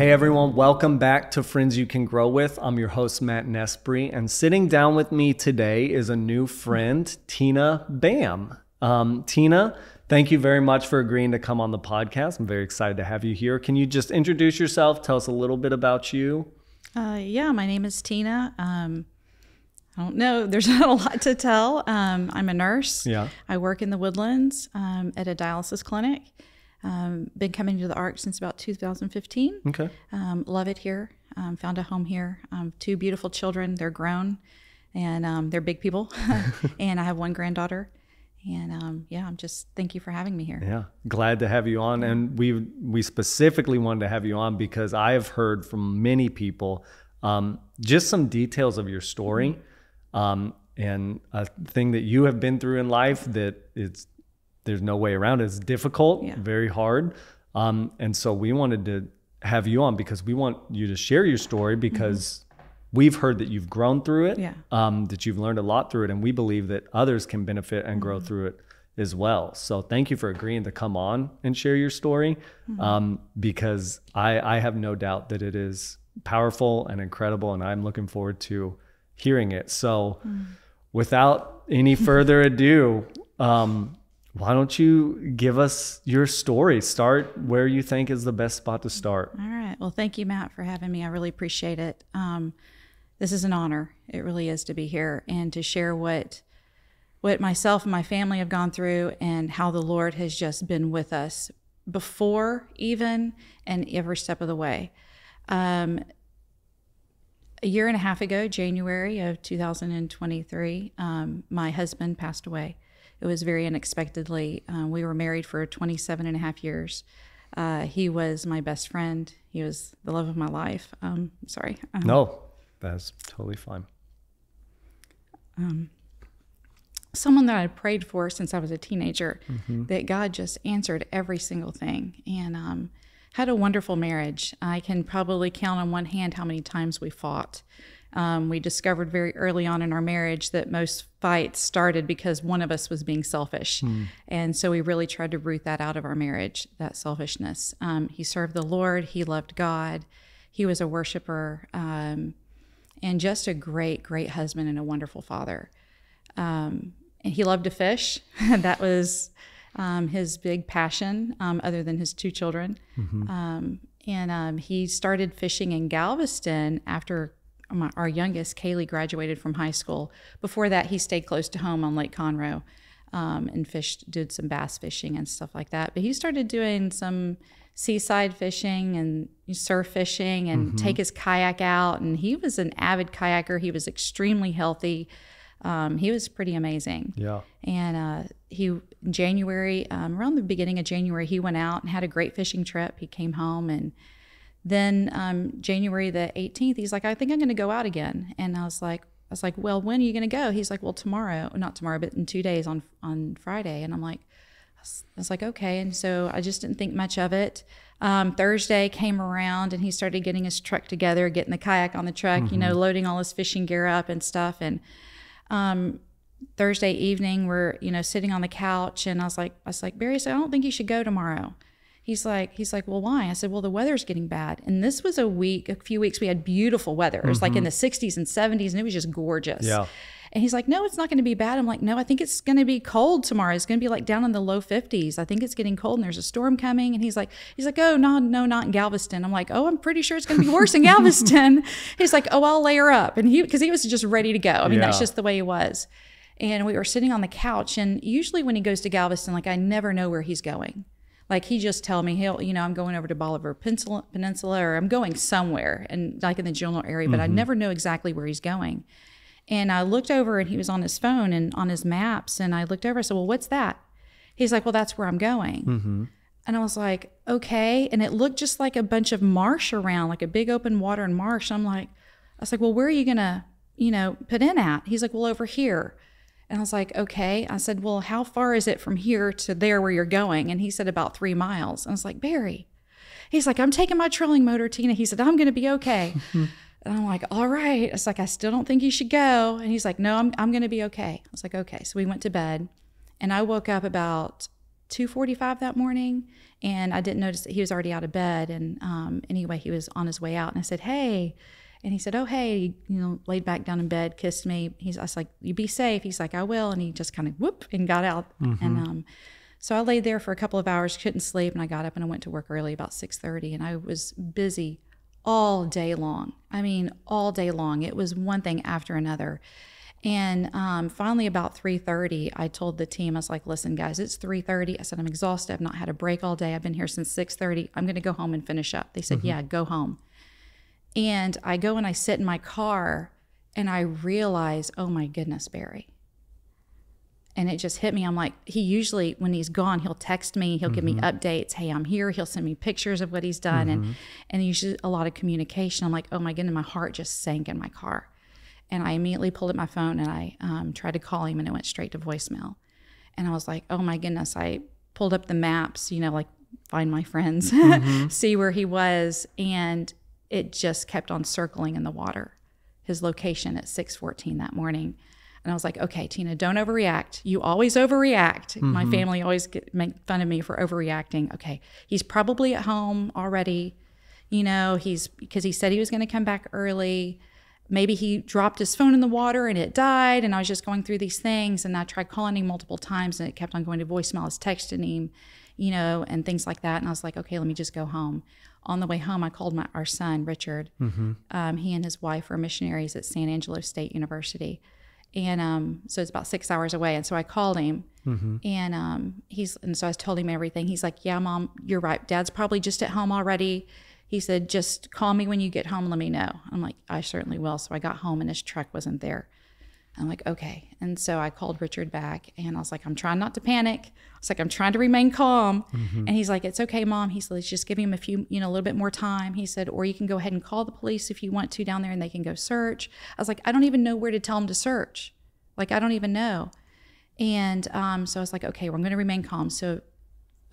Hey everyone, welcome back to Friends You Can Grow With. I'm your host, Matt Nespri, and sitting down with me today is a new friend, Tina Baham. Tina, thank you very much for agreeing to come on the podcast. I'm very excited to have you here. Can you just introduce yourself? Tell us a little bit about you. Yeah, my name is Tina. I don't know. There's not a lot to tell. I'm a nurse. Yeah. I work in the Woodlands at a dialysis clinic. Been coming to the ARC since about 2015. Okay. Love it here. Found a home here. Two beautiful children. They're grown and they're big people. And I have one granddaughter. And yeah, I'm just, thank you for having me here. Yeah, glad to have you on. And we specifically wanted to have you on because I have heard from many people just some details of your story and a thing that you have been through in life that there's no way around it. It's difficult, very hard. And so we wanted to have you on because we want you to share your story because we've heard that you've grown through it, that you've learned a lot through it. And we believe that others can benefit and grow through it as well. So thank you for agreeing to come on and share your story because I have no doubt that it is powerful and incredible. And I'm looking forward to hearing it. So without any further ado, why don't you give us your story? Start where you think is the best spot to start. All right. Well, thank you, Matt, for having me. I really appreciate it. This is an honor. It really is to be here and to share what myself and my family have gone through and how the Lord has just been with us before even and every step of the way. A year and a half ago, January of 2023, my husband passed away. It was very unexpectedly. We were married for 27 and a half years. He was my best friend. He was the love of my life. Sorry. No, that's totally fine. Someone that I prayed for since I was a teenager, that God just answered every single thing. And had a wonderful marriage. I can probably count on one hand how many times we fought. We discovered very early on in our marriage that most fights started because one of us was being selfish. And so we really tried to root that out of our marriage, that selfishness. He served the Lord. He loved God. He was a worshiper and just a great, great husband and a wonderful father. And he loved to fish. That was his big passion, other than his two children. And he started fishing in Galveston after our youngest, Kaylee, graduated from high school. Before that, he stayed close to home on Lake Conroe and did some bass fishing and stuff like that. But he started doing some seaside fishing and surf fishing and take his kayak out. And he was an avid kayaker. He was extremely healthy. He was pretty amazing. Yeah. And in January, around the beginning of January, he went out and had a great fishing trip. He came home and then January the 18th, he's like, I think I'm going to go out again. And I was like, well, when are you going to go? He's like, well, tomorrow, not tomorrow, but in 2 days on Friday. And I'm like, I was like, okay. And so I just didn't think much of it. Thursday came around and he started getting his truck together, getting the kayak on the truck, loading all his fishing gear up and stuff. And Thursday evening, we're, sitting on the couch and I was like, Barry, I don't think you should go tomorrow. He's like, well, why? I said, well, the weather's getting bad. And this was a few weeks, we had beautiful weather. It was like in the 60s and 70s and it was just gorgeous. Yeah. And he's like, no, it's not going to be bad. I'm like, no, I think it's going to be cold tomorrow. It's going to be like down in the low 50s. I think it's getting cold and there's a storm coming. And he's like, oh, no, not in Galveston. I'm like, oh, I'm pretty sure it's going to be worse in Galveston. He's like, oh, I'll layer up. And because he was just ready to go. I mean, that's just the way he was. And we were sitting on the couch. And usually when he goes to Galveston, like I never know where he's going. Like he just tell me, I'm going over to Bolivar Peninsula or I'm going somewhere and like in the general area, but I never know exactly where he's going. And I looked over and he was on his phone and on his maps. And I looked over, I said, well, what's that? He's like, well, that's where I'm going. And I was like, okay. And it looked just like a bunch of marsh around, like a big open water and marsh. I was like, well, where are you going to, put in at? He's like, well, over here. And I was like, okay. I said, well, how far is it from here to there where you're going? And he said about 3 miles. And I was like, Barry. He's like, I'm taking my trolling motor, Tina. He said, I'm going to be okay. And I'm like, all right. It's like, I still don't think you should go. And he's like, no, I'm going to be okay. I was like, okay. So we went to bed and I woke up about 2:45 that morning, and I didn't notice that he was already out of bed. And anyway, he was on his way out, and I said, "Hey," and he said, "Oh, hey," laid back down in bed, kissed me. I was like, "You be safe." He's like, "I will," and he just kind of whoop and got out. And so I laid there for a couple of hours, couldn't sleep, and I got up and I went to work early, about 6:30, and I was busy all day long. I mean, all day long. It was one thing after another. And finally, about 3:30, I told the team, I was like, "Listen, guys, it's 3:30. I said, I'm exhausted. I've not had a break all day. I've been here since 6:30. I'm going to go home and finish up." They said, "Yeah, go home." And I go and I sit in my car, and I realize, oh my goodness, Barry. And it just hit me. I'm like, he usually, when he's gone, he'll text me, he'll give me updates. Hey, I'm here. He'll send me pictures of what he's done. And usually a lot of communication. I'm like, oh my goodness, my heart just sank in my car. And I immediately pulled up my phone and I tried to call him, and it went straight to voicemail. And I was like, oh my goodness. I pulled up the maps, like find my friends, see where he was. And it just kept on circling in the water, his location at 6:14 that morning. And I was like, okay, Tina, don't overreact. You always overreact. My family always make fun of me for overreacting. Okay, he's probably at home already. Because he said he was going to come back early. Maybe he dropped his phone in the water and it died. And I was just going through these things. And I tried calling him multiple times and it kept on going to voicemail. I was texting him, and things like that. And I was like, okay, let me just go home. On the way home, I called our son, Richard. He and his wife are missionaries at San Angelo State University. And so it's about 6 hours away. And so I called him, and so I told him everything. He's like, "Yeah, Mom, you're right. Dad's probably just at home already." He said, "Just call me when you get home. Let me know." I'm like, "I certainly will." So I got home and his truck wasn't there. I'm like, okay. And so I called Richard back, and I was like, I'm trying not to panic. I was like, I'm trying to remain calm. And he's like, "It's okay, Mom." He said, "Let's just give him a little bit more time." He said, "Or you can go ahead and call the police if you want to down there and they can go search." I was like, I don't even know where to tell them to search. Like, I don't even know. And so I was like, okay, well, I'm going to remain calm. So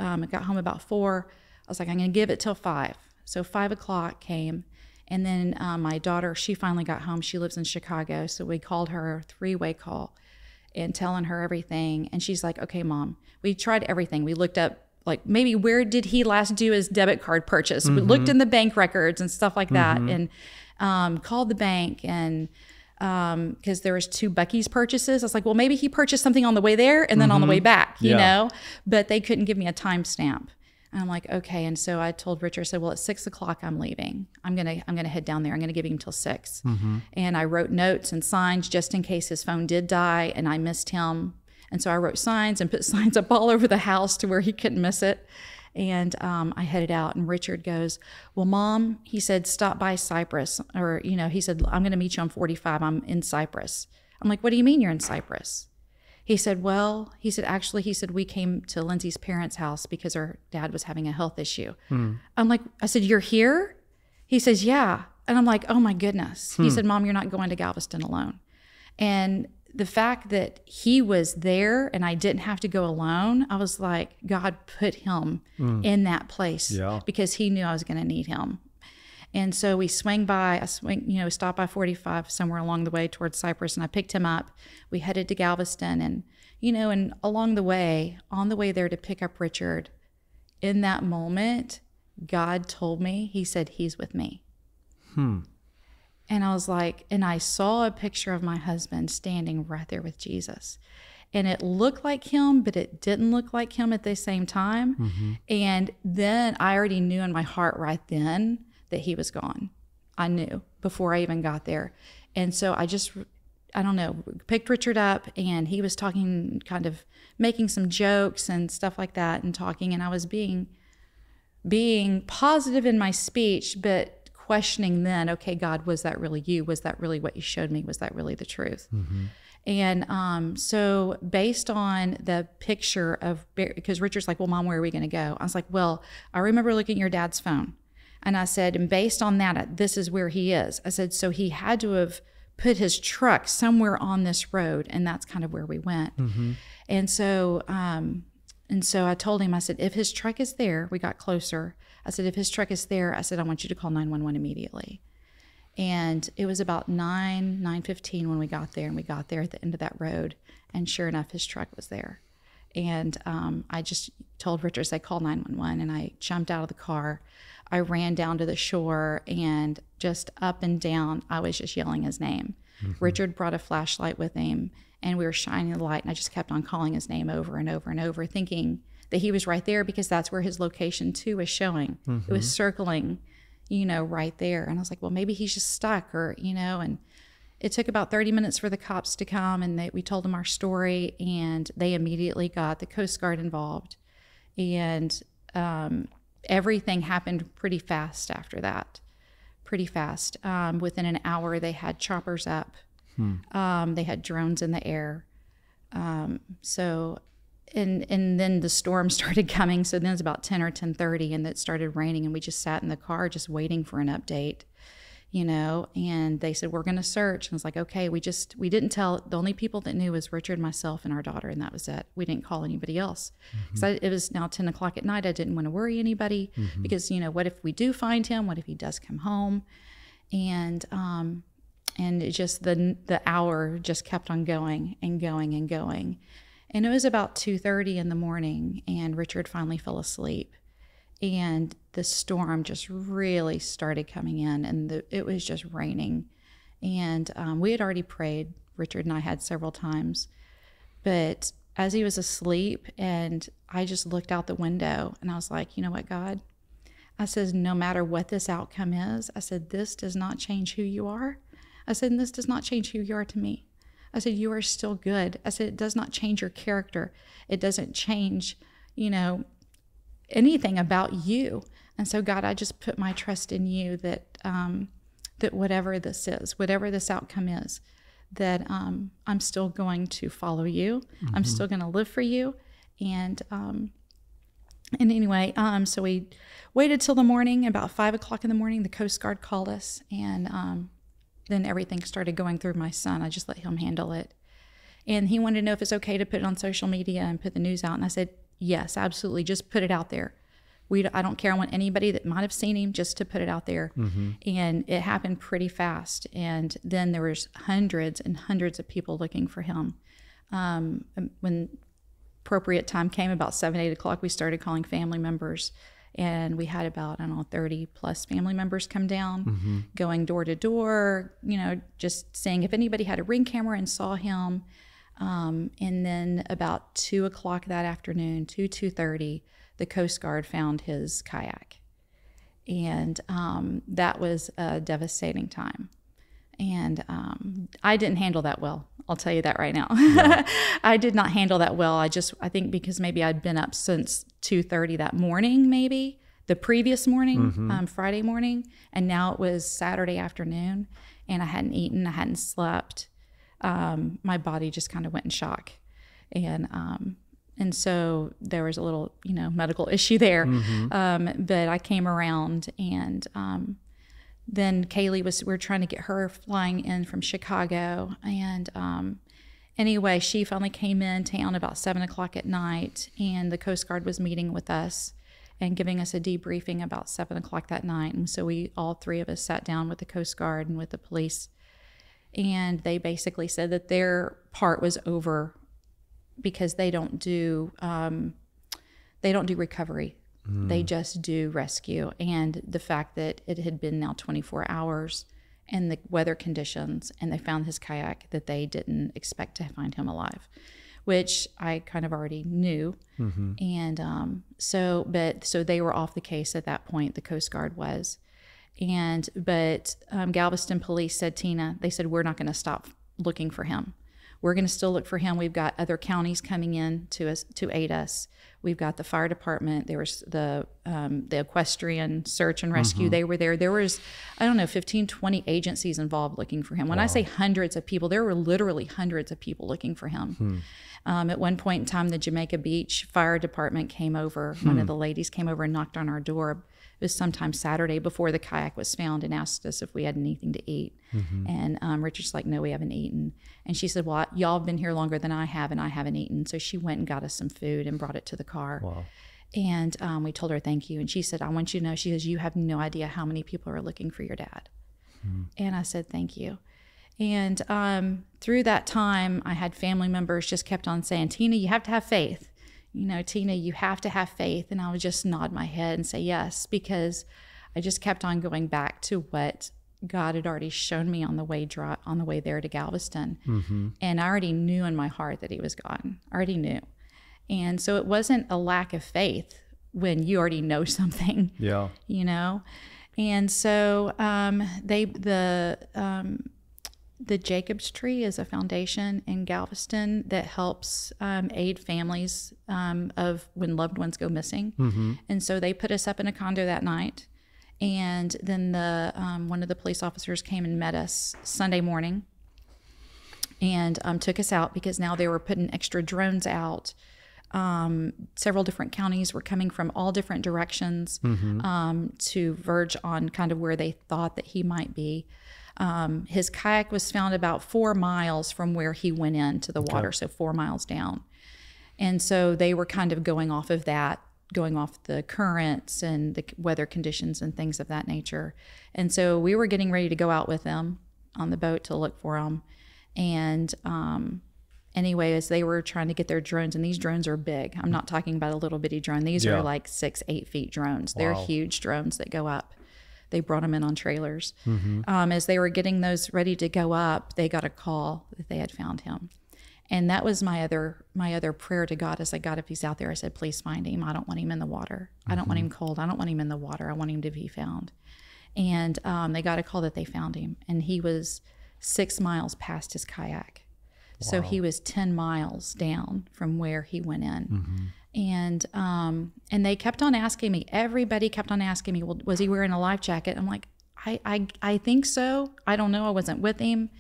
I got home about 4. I was like, I'm going to give it till 5. So 5 o'clock came. And then my daughter, she finally got home. She lives in Chicago. So we called her a 3-way call and telling her everything. And she's like, okay, Mom, we tried everything. We looked up, like, maybe where did he last do his debit card purchase? We looked in the bank records and stuff like that, and called the bank, and because there was 2 Buc-ee's purchases. I was like, well, maybe he purchased something on the way there and then on the way back, you know, but they couldn't give me a timestamp. And I'm like, okay. And so I told Richard, I said, well, at 6 o'clock, I'm leaving. I'm going to head down there. I'm going to give him till 6. And I wrote notes and signs just in case his phone did die and I missed him. And so I wrote signs and put signs up all over the house to where he couldn't miss it. And I headed out, and Richard goes, well, Mom, he said, stop by Cypress. Or, he said, I'm going to meet you on 45. I'm in Cypress. I'm like, what do you mean you're in Cypress? He said, well, actually, we came to Lindsay's parents' house because her dad was having a health issue. I'm like, I said, you're here? He says, yeah. And I'm like, oh my goodness. He said, Mom, you're not going to Galveston alone. And the fact that he was there and I didn't have to go alone, I was like, God put him in that place because he knew I was going to need him. And so we stopped by 45 somewhere along the way towards Cypress, and I picked him up. We headed to Galveston, and, and on the way there to pick up Richard, in that moment, God told me, he said, he's with me. And I was like, and I saw a picture of my husband standing right there with Jesus. And it looked like him, but it didn't look like him at the same time. And then I already knew in my heart right then that he was gone. I knew before I even got there. And so I picked Richard up, and he was talking, kind of making some jokes and stuff like that and talking. And I was being positive in my speech, but questioning then, okay, God, was that really you? Was that really what you showed me? Was that really the truth? And so based on the picture of, because Richard's like, well, Mom, where are we going to go? I was like, well, I remember looking at your dad's phone. And I said, and based on that, this is where he is. I said, so he had to have put his truck somewhere on this road, and that's kind of where we went. And so I told him, I said, if his truck is there, we got closer. I said, if his truck is there, I said, I want you to call 911 immediately. And it was about 9:15 when we got there, and we got there at the end of that road, and sure enough, his truck was there. And I just told Richard, I call 911, and I jumped out of the car. I ran down to the shore, and just up and down, I was just yelling his name. Richard brought a flashlight with him, and we were shining the light, and I just kept on calling his name over and over and over, thinking that he was right there, because that's where his location too was showing. It was circling, right there. And I was like, well, maybe he's just stuck, or, and it took about 30 minutes for the cops to come, and we told them our story, and they immediately got the Coast Guard involved. And everything happened pretty fast after that. Pretty fast. Within an hour, they had choppers up. They had drones in the air. And then the storm started coming. So then it was about 10 or 10:30, and it started raining, and we just sat in the car just waiting for an update, and they said, we're going to search. And I was like, okay, we didn't tell. The only people that knew was Richard, myself, and our daughter, and that was it. We didn't call anybody else. Because it was now 10 o'clock at night. I didn't want to worry anybody, because, what if we do find him? What if he does come home? And it just, the hour just kept on going and going and going. And it was about 2:30 in the morning, and Richard finally fell asleep. And the storm just really started coming in, and it was just raining. And we had already prayed, Richard and I had several times. But as he was asleep, and I just looked out the window, and I was like, you know what, God? I said, no matter what this outcome is, I said, this does not change who you are. I said, and this does not change who you are to me. I said, you are still good. I said, it does not change your character. It doesn't change, anything about you. And so, God, I just put my trust in you that that whatever this is, whatever this outcome is, that I'm still going to follow you. I'm still going to live for you. And anyway, so we waited till the morning. About 5 o'clock in the morning, the Coast Guard called us, and then everything started going through my son. I just let him handle it. And he wanted to know if it's okay to put it on social media and put the news out. And I said, yes, absolutely. Just put it out there. I don't care. I want anybody that might have seen him just to put it out there. And it happened pretty fast. And then there was hundreds and hundreds of people looking for him. When appropriate time came, about 7, 8 o'clock, we started calling family members. And we had about, 30 plus family members come down, going door to door, just saying if anybody had a Ring camera and saw him. And then about 2 o'clock that afternoon, 2:30, the Coast Guard found his kayak. And that was a devastating time. And I didn't handle that well. I'll tell you that right now. Yeah. I did not handle that well. I think because maybe I'd been up since 2:30 that morning, maybe the previous morning, Friday morning. And now it was Saturday afternoon, and I hadn't eaten, I hadn't slept. My body just kind of went in shock. And so there was a little, medical issue there. But I came around, and then Kaylee we were trying to get her flying in from Chicago. And anyway, she finally came in town about 7 o'clock at night, and the Coast Guard was meeting with us and giving us a debriefing about 7 o'clock that night. And so all three of us sat down with the Coast Guard and with the police, and they basically said that their part was over because they don't do recovery. They just do rescue. And the fact that it had been now 24 hours and the weather conditions, and they found his kayak, that they didn't expect to find him alive, which I kind of already knew. And so they were off the case at that point, the Coast Guard was. But Galveston police said, Tina, they said, we're not going to stop looking for him. We're going to still look for him. We've got other counties coming in to us to aid us. We've got the fire department. There was the equestrian search and rescue. They were there. There was, 15, 20 agencies involved looking for him. When I say hundreds of people, there were literally hundreds of people looking for him. At one point in time, the Jamaica Beach fire department came over. One of the ladies came over and knocked on our door. It was sometime Saturday before the kayak was found, and asked us if we had anything to eat. And Richard's like, no, we haven't eaten. And she said, well, y'all have been here longer than I have, and I haven't eaten. So she went and got us some food and brought it to the car. And we told her thank you. And she said, I want you to know, she says, you have no idea how many people are looking for your dad. And I said, thank you. And through that time, I had family members just kept on saying, Tina, you have to have faith. Tina, you have to have faith. And I would just nod my head and say yes, because I just kept on going back to what God had already shown me on the way there to Galveston. And I already knew in my heart that he was gone. I already knew. And so it wasn't a lack of faith when you already know something. Yeah. And so the Jacob's Tree is a foundation in Galveston that helps aid families of when loved ones go missing. And so they put us up in a condo that night. And then one of the police officers came and met us Sunday morning and took us out, because now they were putting extra drones out. Several different counties were coming from all different directions to verge on kind of where they thought that he might be. His kayak was found about 4 miles from where he went into the water, so 4 miles down. And so they were kind of going off of that, going off the currents and the weather conditions and things of that nature. And so we were getting ready to go out with them on the boat to look for them. And anyway, as they were trying to get their drones, and these drones are big. I'm not talking about a little bitty drone. These are like 6-8 feet drones. Wow. They're huge drones that go up. They brought them in on trailers. As they were getting those ready to go up, they got a call that they had found him. And that was my other prayer to God. As I got, if he's out there, I said, please find him. I don't want him in the water. I don't want him cold. I don't want him in the water. I want him to be found. And they got a call that they found him. And he was 6 miles past his kayak. Wow. So he was 10 miles down from where he went in. And they kept on asking me, everybody kept on asking me, well, was he wearing a life jacket? I'm like, I think so. I don't know. I wasn't with him.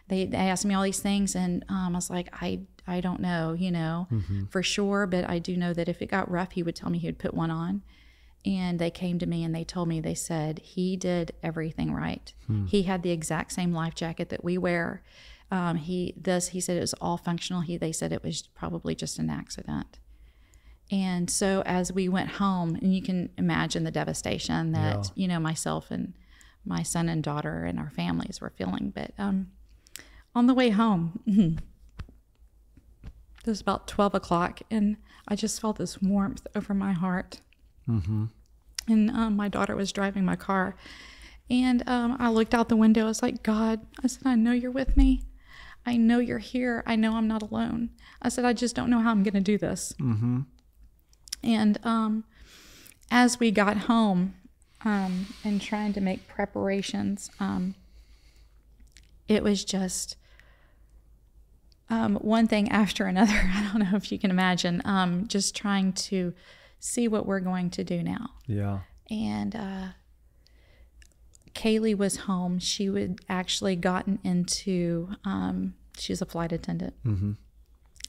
They asked me all these things, and I was like, I don't know, for sure. But I do know that if it got rough, he would tell me he would put one on. And they came to me and they told me, they said, he did everything right. He had the exact same life jacket that we wear. He said it was all functional. They said it was probably just an accident. And so as we went home, and you can imagine the devastation that, myself and my son and daughter and our families were feeling. But on the way home, it was about 12 o'clock, and I just felt this warmth over my heart. And my daughter was driving my car, and I looked out the window. I was like, God, I said, I know you're with me. I know you're here. I know I'm not alone. I said, I just don't know how I'm going to do this. And as we got home and trying to make preparations, it was just one thing after another. I don't know if you can imagine, just trying to see what we're going to do now. Yeah. And Kaylee was home. She had actually gotten into, she's a flight attendant.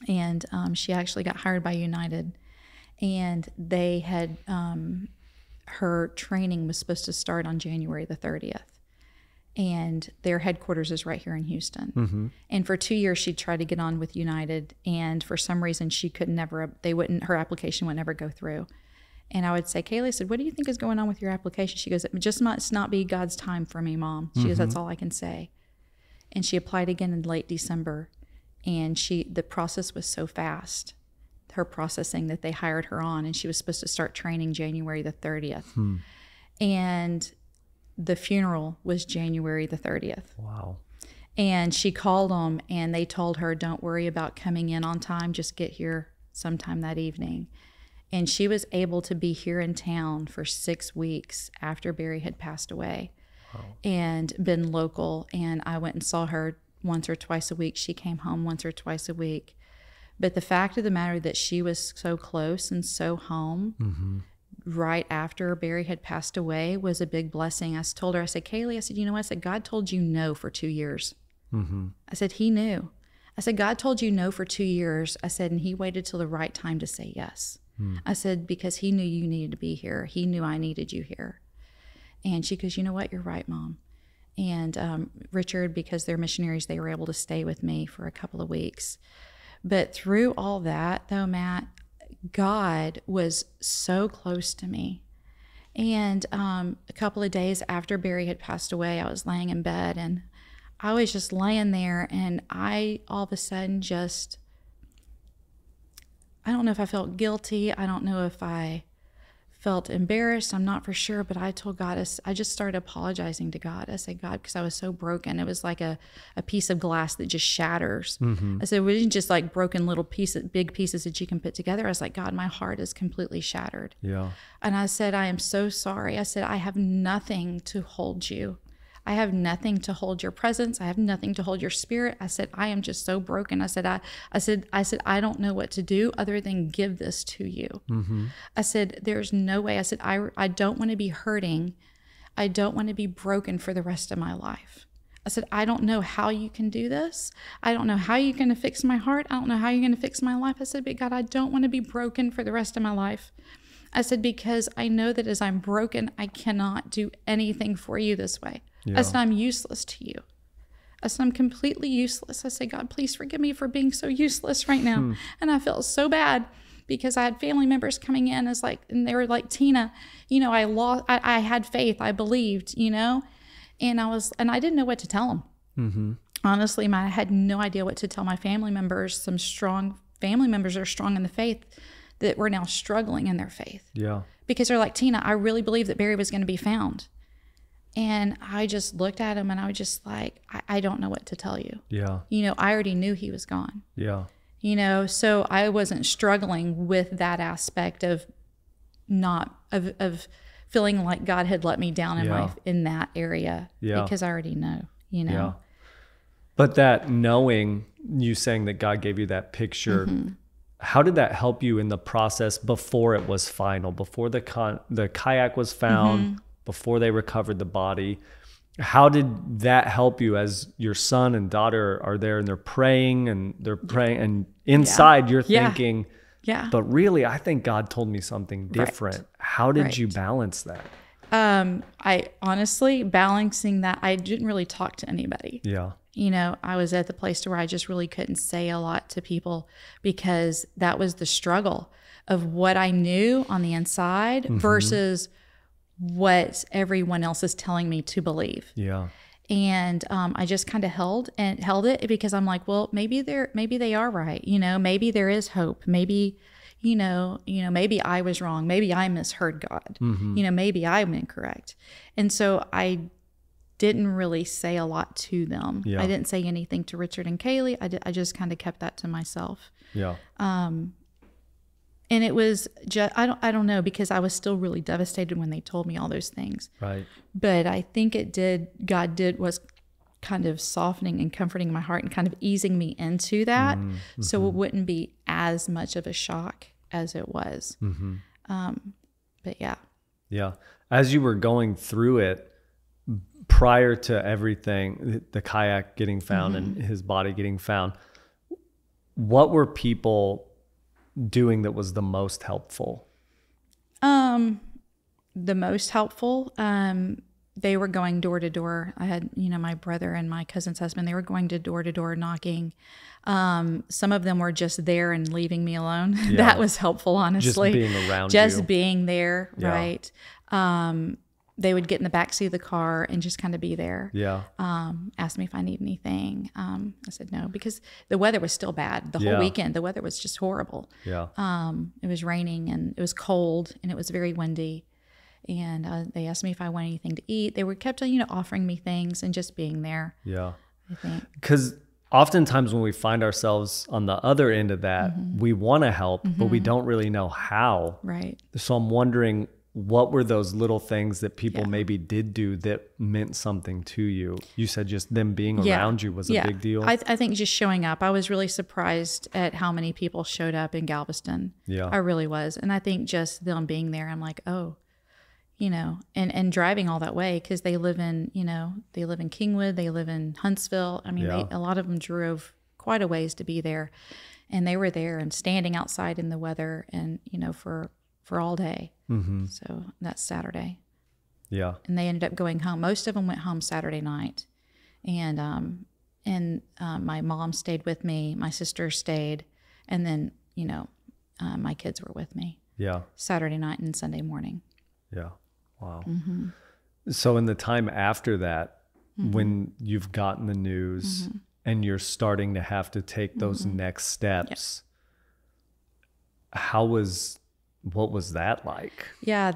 And she actually got hired by United. And they had, her training was supposed to start on January the 30th. And their headquarters is right here in Houston. And for 2 years, she tried to get on with United. And for some reason, she could never, her application would never go through. And I would say, Kaylee, I said, what do you think is going on with your application? She goes, it just must not be God's time for me, Mom. She goes, that's all I can say. And she applied again in late December. And the process was so fast, her processing, that they hired her on, and she was supposed to start training January the 30th. And the funeral was January the 30th. Wow. And she called them, and they told her, don't worry about coming in on time, just get here sometime that evening. And she was able to be here in town for 6 weeks after Barry had passed away. Wow. And been local. And I went and saw her once or twice a week. She came home once or twice a week. But the fact of the matter that she was so close and so home right after Barry had passed away was a big blessing. I told her, I said, Kaylee, I said, you know what? I said, God told you no for 2 years. I said, he knew. I said, God told you no for 2 years. I said, and he waited till the right time to say yes. I said, because he knew you needed to be here. He knew I needed you here. And she goes, you know what? You're right, Mom. And Richard, because they're missionaries, they were able to stay with me for a couple of weeks. But through all that, though, Matt, God was so close to me. And a couple of days after Barry had passed away, I was laying in bed, and I was just laying there, and I all of a sudden I don't know if I felt guilty. I don't know if I felt embarrassed. I'm not for sure, but I told God, I just started apologizing to God. I said, God, because I was so broken. It was like a piece of glass that just shatters. I said, we didn't just like broken little pieces, big pieces that you can put together. I was like, God, my heart is completely shattered. Yeah. And I said, I am so sorry. I said, I have nothing to hold you. I have nothing to hold your presence. I have nothing to hold your spirit. I said, I am just so broken. I said, I don't know what to do other than give this to you. I said, there's no way. I said, I don't want to be hurting. I don't want to be broken for the rest of my life. I said, I don't know how you can do this. I don't know how you're going to fix my heart. I don't know how you're going to fix my life. I said, but God, I don't want to be broken for the rest of my life. I said, because I know that as I'm broken, I cannot do anything for you this way. Yeah. I said, I'm useless to you. I said, I'm completely useless. I said, God, please forgive me for being so useless right now. And I felt so bad because I had family members coming in and they were like, Tina, you know, I had faith. I believed, you know, and I didn't know what to tell them. Honestly, I had no idea what to tell my family members. Some strong family members are strong in the faith that were now struggling in their faith. Yeah. Because they're like, Tina, I really believe that Barry was going to be found. And I just looked at him and I was just like, I don't know what to tell you. Yeah. You know, I already knew he was gone. Yeah. You know, so I wasn't struggling with that aspect of feeling like God had let me down in that area. Yeah. Because I already know, you know. Yeah. But that knowing, you saying that God gave you that picture, how did that help you in the process before it was final, before the kayak was found, before they recovered the body? How did that help you as your son and daughter are there and they're praying and inside you're thinking, but really, I think God told me something different. Right. How did you balance that? I honestly, balancing that, I didn't really talk to anybody. Yeah. You know, I was at the place to where I just really couldn't say a lot to people because that was the struggle of what I knew on the inside versus what everyone else is telling me to believe. Yeah. And I just kind of held it because I'm like, well, maybe they are right. You know, maybe there is hope. Maybe, you know, maybe I was wrong. Maybe I misheard God. You know, maybe I'm incorrect. And so I didn't really say a lot to them. Yeah. I didn't say anything to Richard and Kaylee. I just kind of kept that to myself. Yeah. And it was just, I don't know, because I was still really devastated when they told me all those things. Right. But I think God was kind of softening and comforting my heart and kind of easing me into that. So it wouldn't be as much of a shock as it was. But yeah. Yeah. As you were going through it, prior to everything, the kayak getting found and his body getting found, what were people doing that was the most helpful? The most helpful, they were going door to door. I had, you know, my brother and my cousin's husband, they were going to door knocking. Some of them were just there and leaving me alone. Yeah. That was helpful, honestly. Just being around Just being there, right? They would get in the backseat of the car and just kind of be there. Yeah. Ask me if I need anything. I said no, because the weather was still bad. The whole weekend, the weather was just horrible. Yeah. It was raining and it was cold and it was very windy. And they asked me if I wanted anything to eat. They kept, you know, offering me things and just being there. Yeah. I think. Because oftentimes when we find ourselves on the other end of that, we want to help, but we don't really know how. Right. So I'm wondering, what were those little things that people maybe did do that meant something to you? You said just them being around you was a big deal. I think just showing up. I was really surprised at how many people showed up in Galveston. Yeah. I really was. And I think just them being there, I'm like, oh, you know, and driving all that way, because they live in Kingwood, they live in Huntsville. I mean, a lot of them drove quite a ways to be there, and they were there and standing outside in the weather and, you know, for all day. So that's Saturday. Yeah. And they ended up going home. Most of them went home Saturday night, and my mom stayed with me. My sister stayed, and then, you know, my kids were with me. Yeah. Saturday night and Sunday morning. Yeah. Wow. So in the time after that, when you've gotten the news and you're starting to have to take those next steps, what was that like? Yeah,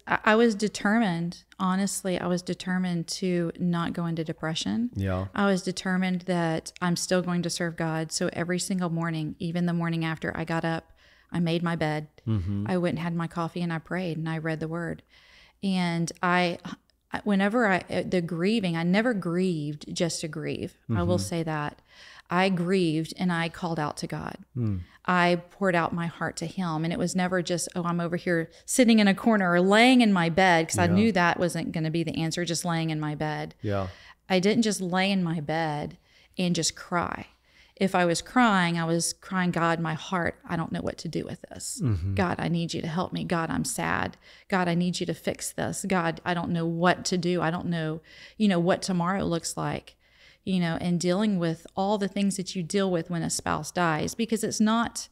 I was determined, honestly, I was determined to not go into depression. Yeah. I was determined that I'm still going to serve God. So every single morning, even the morning after I got up, I made my bed. I went and had my coffee and I prayed and I read the word. And the grieving, I never grieved just to grieve. I will say that. I grieved and I called out to God. I poured out my heart to him. And it was never just, oh, I'm over here sitting in a corner or laying in my bed, because I knew that wasn't going to be the answer, just laying in my bed. Yeah. I didn't just lay in my bed and just cry. If I was crying, God, my heart, I don't know what to do with this. God, I need you to help me. God, I'm sad. God, I need you to fix this. God, I don't know what to do. I don't know, what tomorrow looks like, and dealing with all the things that you deal with when a spouse dies, because it's not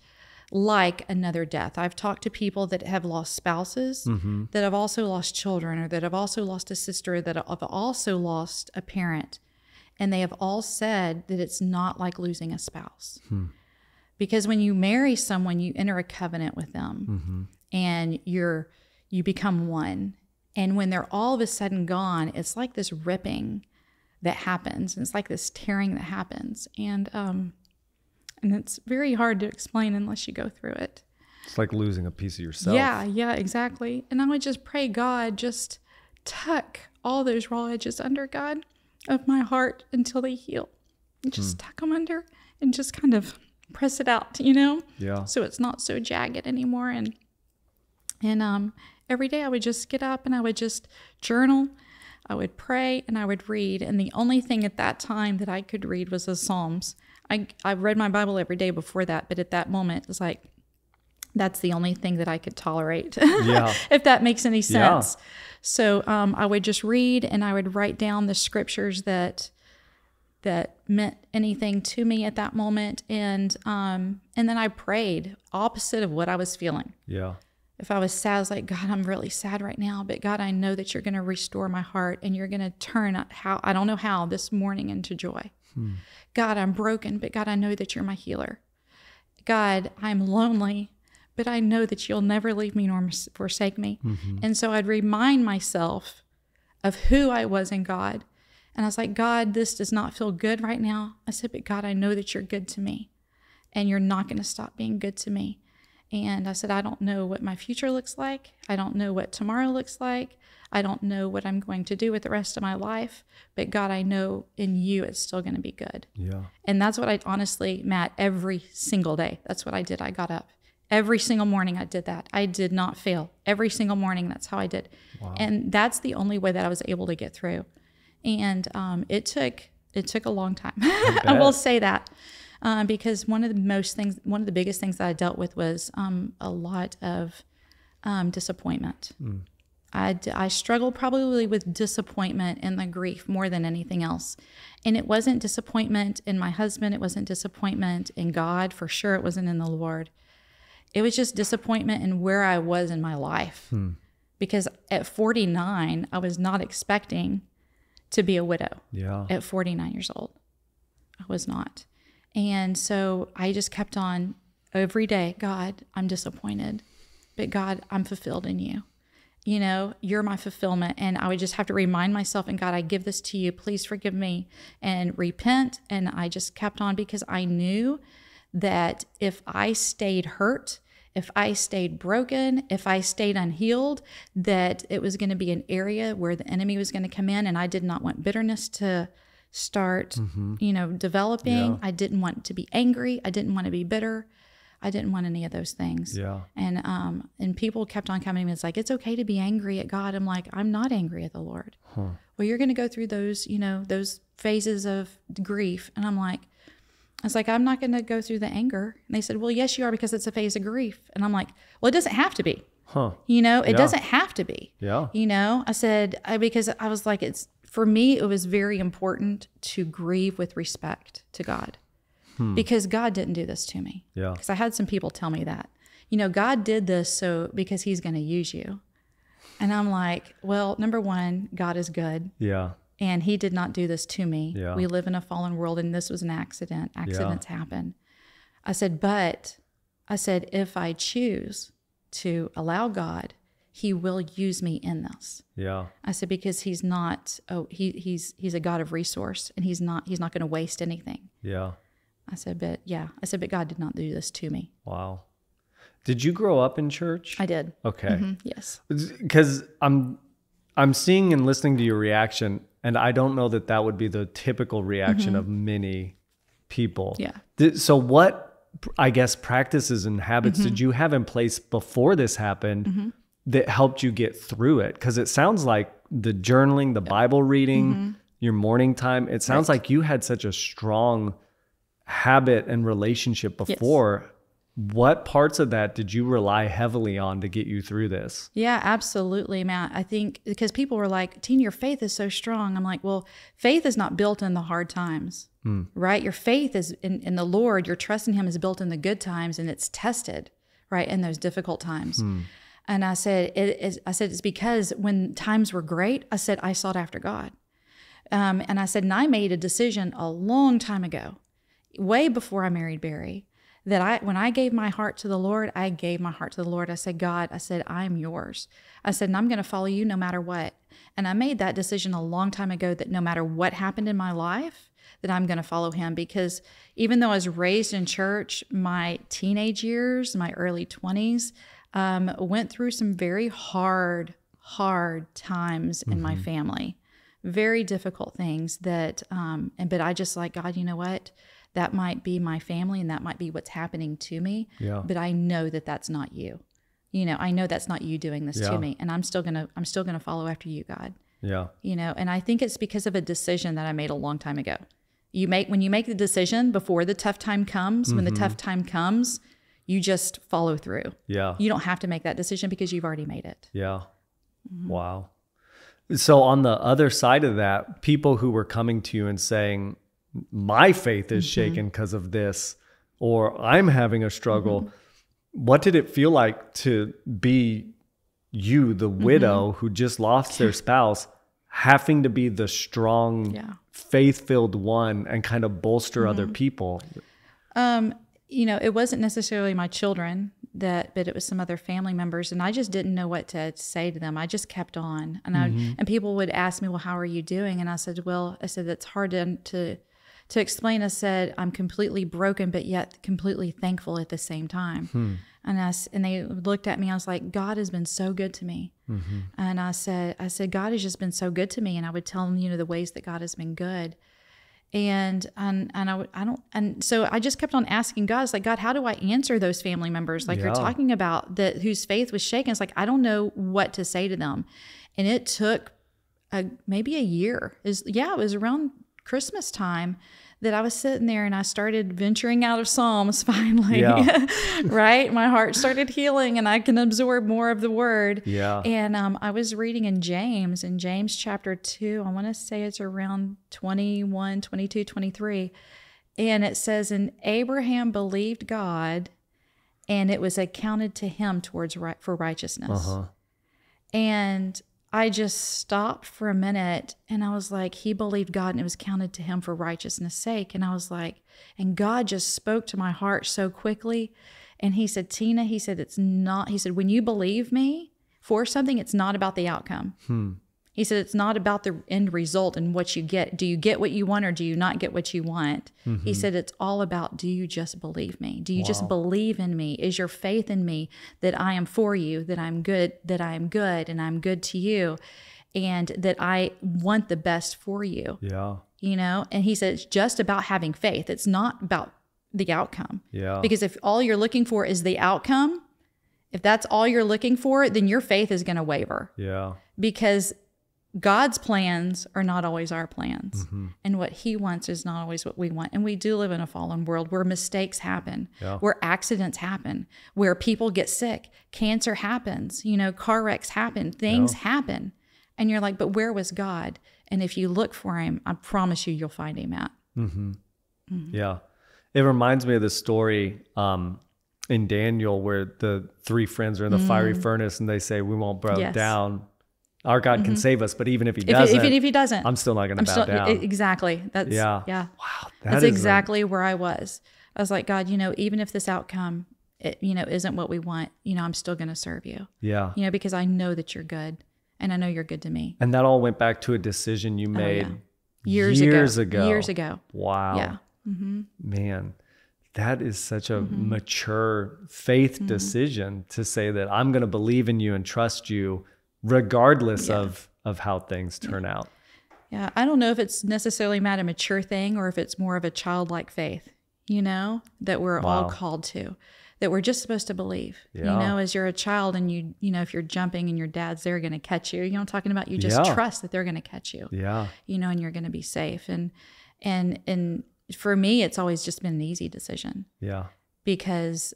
like another death. I've talked to people that have lost spouses, that have also lost children, or that have also lost a sister, that have also lost a parent. And they have all said that it's not like losing a spouse. Because when you marry someone, you enter a covenant with them, and you become one. And when they're all of a sudden gone, it's like this ripping that happens. And it's like this tearing that happens. And it's very hard to explain unless you go through it. It's like losing a piece of yourself. Yeah, exactly. And I would just pray, God, just tuck all those raw edges under, God, of my heart until they heal. And just tuck them under and just kind of press it out, Yeah. so it's not so jagged anymore. And every day I would just get up and I would just journal. I would pray and I would read. And the only thing at that time that I could read was the Psalms. I read my Bible every day before that, but at that moment it was like, that's the only thing that I could tolerate, if that makes any sense. Yeah. So I would just read and I would write down the scriptures that meant anything to me at that moment. And then I prayed opposite of what I was feeling. Yeah. If I was sad, I was like, God, I'm really sad right now, but God, I know that you're going to restore my heart and you're going to turn I don't know how, this morning into joy. God, I'm broken, but God, I know that you're my healer. God, I'm lonely, but I know that you'll never leave me nor forsake me. And so I'd remind myself of who I was in God. And I was like, God, this does not feel good right now. I said, but God, I know that you're good to me and you're not going to stop being good to me. And I said, I don't know what my future looks like. I don't know what tomorrow looks like. I don't know what I'm going to do with the rest of my life. But God, I know in you it's still going to be good. Yeah. And that's what I honestly, Matt, every single day, that's what I did. I got up. Every single morning I did that. I did not fail. Every single morning, that's how I did. Wow. And that's the only way that I was able to get through. And it took a long time. I will say that. Because one of the biggest things that I dealt with was a lot of disappointment. I struggled probably with disappointment and the grief more than anything else. And it wasn't disappointment in my husband. It wasn't disappointment in God. For sure, it wasn't in the Lord. It was just disappointment in where I was in my life. Because at 49, I was not expecting to be a widow. Yeah. At 49 years old. I was not. And so I just kept on every day, God, I'm disappointed, but God, I'm fulfilled in you. You're my fulfillment. And I would just have to remind myself, and God, I give this to you. Please forgive me and repent. And I just kept on because I knew that if I stayed hurt, if I stayed broken, if I stayed unhealed, that it was going to be an area where the enemy was going to come in. And I did not want bitterness to start, developing. Yeah. I didn't want to be angry. I didn't want to be bitter. I didn't want any of those things. Yeah. And people kept on coming to me. It's like, it's okay to be angry at God. I'm like, I'm not angry at the Lord. Well, you're going to go through those, those phases of grief. And I was like, I'm not going to go through the anger. And they said, well, yes, you are, because it's a phase of grief. And I'm like, well, it doesn't have to be. It doesn't have to be. Yeah. I said, because I was like, for me, it was very important to grieve with respect to God, because God didn't do this to me. Yeah. Because I had some people tell me that, God did this because he's going to use you. And I'm like, well, number one, God is good. Yeah. And he did not do this to me. Yeah. We live in a fallen world and this was an accident. Accidents happen. I said, but I said, if I choose to allow God, he will use me in this. Yeah. I said, because he's not, he's a God of resource, and he's not going to waste anything. Yeah. I said, but God did not do this to me. Wow. Did you grow up in church? I did. Okay. Yes. Because I'm seeing and listening to your reaction, and I don't know that would be the typical reaction of many people. Yeah. So what, I guess, practices and habits did you have in place before this happened that helped you get through it? Because it sounds like the journaling, the Bible reading, your morning time, it sounds like you had such a strong habit and relationship before. Yes. What parts of that did you rely heavily on to get you through this? Yeah, absolutely, Matt. I think because people were like, Tina, your faith is so strong. I'm like, well, faith is not built in the hard times, right? Your faith is in the Lord. Your trust in him is built in the good times, and it's tested, right, in those difficult times. And I said, it's because when times were great, I said, I sought after God. And I said, and I made a decision a long time ago, way before I married Barry, that when I gave my heart to the Lord, I gave my heart to the Lord. I said, God, I said, I'm yours. I said, and I'm going to follow you no matter what. And I made that decision a long time ago that no matter what happened in my life, that I'm going to follow him. Because even though I was raised in church, my teenage years, my early 20s, went through some very hard times in my family. Very difficult things but I just like, God, you know what? That might be my family, and that might be what's happening to me. Yeah. But I know that that's not you. I know that's not you doing this to me, and I'm still gonna follow after you, God. Yeah. And I think it's because of a decision that I made a long time ago. When you make the decision before the tough time comes, when the tough time comes, you just follow through. Yeah. You don't have to make that decision because you've already made it. Yeah. Wow. So on the other side of that, people who were coming to you and saying, my faith is shaken because of this, or I'm having a struggle. What did it feel like to be you, the widow who just lost their spouse, having to be the strong, faith-filled one and kind of bolster other people? It wasn't necessarily my children, but it was some other family members, and I just didn't know what to say to them. I just kept on, and people would ask me, well, how are you doing? And I said, it's hard to explain. I said, I'm completely broken, but yet completely thankful at the same time. And they looked at me. I was like, God has been so good to me. And I said, God has just been so good to me. And I would tell them, the ways that God has been good. And so I just kept on asking God. It's like, God, how do I answer those family members? Like you're talking about whose faith was shaken. It's like, I don't know what to say to them. And it took maybe a year. It was around Christmas time that I was sitting there and I started venturing out of Psalms finally, right? My heart started healing and I can absorb more of the word. Yeah. And I was reading in James chapter 2, I want to say it's around 21, 22, 23. And it says, and Abraham believed God and it was accounted to him for righteousness. And I just stopped for a minute and I was like, he believed God and it was counted to him for righteousness' sake. And I was like, and God just spoke to my heart so quickly. And he said, Tina, he said, when you believe me for something, it's not about the outcome. He said, it's not about the end result and what you get. Do you get what you want or do you not get what you want? He said, it's all about, do you just believe me? Do you just believe in me? Is your faith in me that I am for you, that I'm good and I'm good to you and that I want the best for you? Yeah. And he said, it's just about having faith. It's not about the outcome. Yeah. Because if all you're looking for is the outcome, if that's all you're looking for, then your faith is going to waver. Yeah. Because God's plans are not always our plans. And what he wants is not always what we want. And we do live in a fallen world where mistakes happen, where accidents happen, where people get sick, cancer happens, car wrecks happen, things happen. And you're like, but where was God? And if you look for him, I promise you'll find him at. Yeah. It reminds me of the story in Daniel where the three friends are in the fiery furnace and they say, we won't bow down. Our God can save us, but even if he doesn't, I'm still not going to bow down. Exactly. Wow. That's exactly where I was. I was like, God, even if this outcome it, isn't what we want, I'm still going to serve you, Yeah. because I know that you're good and I know you're good to me. And that all went back to a decision you made Years ago. Years ago. Wow. Yeah. Mm-hmm. Man, that is such a mature faith decision to say that I'm going to believe in you and trust you regardless of how things turn out. Yeah. I don't know if it's necessarily a mature thing or if it's more of a childlike faith, that we're all called to, that we're just supposed to believe, as you're a child and if you're jumping and your dad's there going to catch you, I'm talking about, you just trust that they're going to catch you, and you're going to be safe. And for me, it's always just been an easy decision. Yeah. Because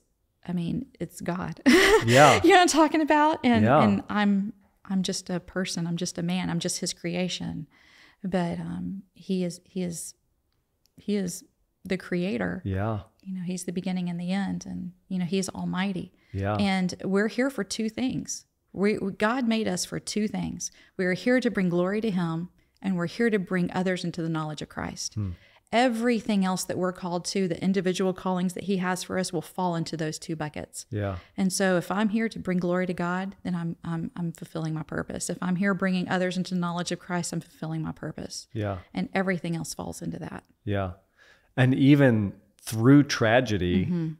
it's God. Yeah. You know what I'm talking about? And I'm just a person. I'm just a man. I'm just his creation. But he is the creator. Yeah. He's the beginning and the end, and he's almighty. Yeah. And we're here for two things. God made us for two things. We are here to bring glory to him, and we're here to bring others into the knowledge of Christ. Everything else that we're called to, the individual callings that he has for us, will fall into those two buckets. Yeah. And so if I'm here to bring glory to God, then I'm fulfilling my purpose. If I'm here bringing others into the knowledge of Christ, I'm fulfilling my purpose. Yeah. And everything else falls into that. Yeah. And even through tragedy,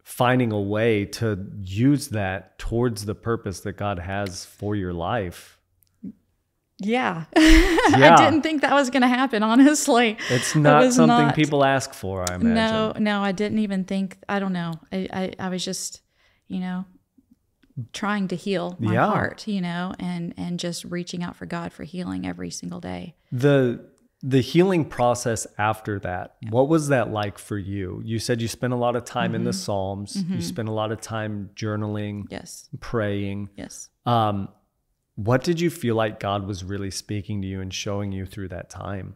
finding a way to use that towards the purpose that God has for your life. Yeah. I didn't think that was going to happen, honestly. It's not something people ask for, I imagine. No, I didn't even think, I don't know. I was just, trying to heal my heart, and just reaching out for God for healing every single day. The healing process after that, what was that like for you? You said you spent a lot of time in the Psalms. You spent a lot of time journaling, praying. Yes. What did you feel like God was really speaking to you and showing you through that time?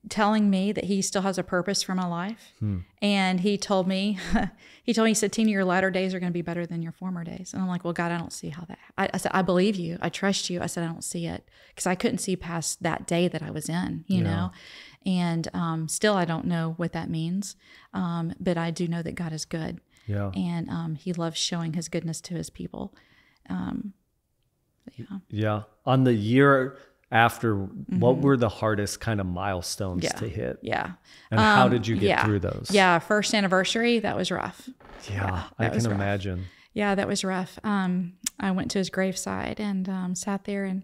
Telling me that he still has a purpose for my life. And he told me, he said, Tina, your latter days are going to be better than your former days. And I'm like, well, God, I don't see how that, I said, I believe you. I trust you. I said, I don't see it, because I couldn't see past that day that I was in, you know? And still, I don't know what that means. But I do know that God is good. Yeah. And he loves showing his goodness to his people. Yeah. On the year after, what were the hardest kind of milestones to hit? Yeah. And how did you get through those? Yeah. First anniversary, that was rough. Yeah, I can imagine. Yeah, that was rough. I went to his graveside and sat there and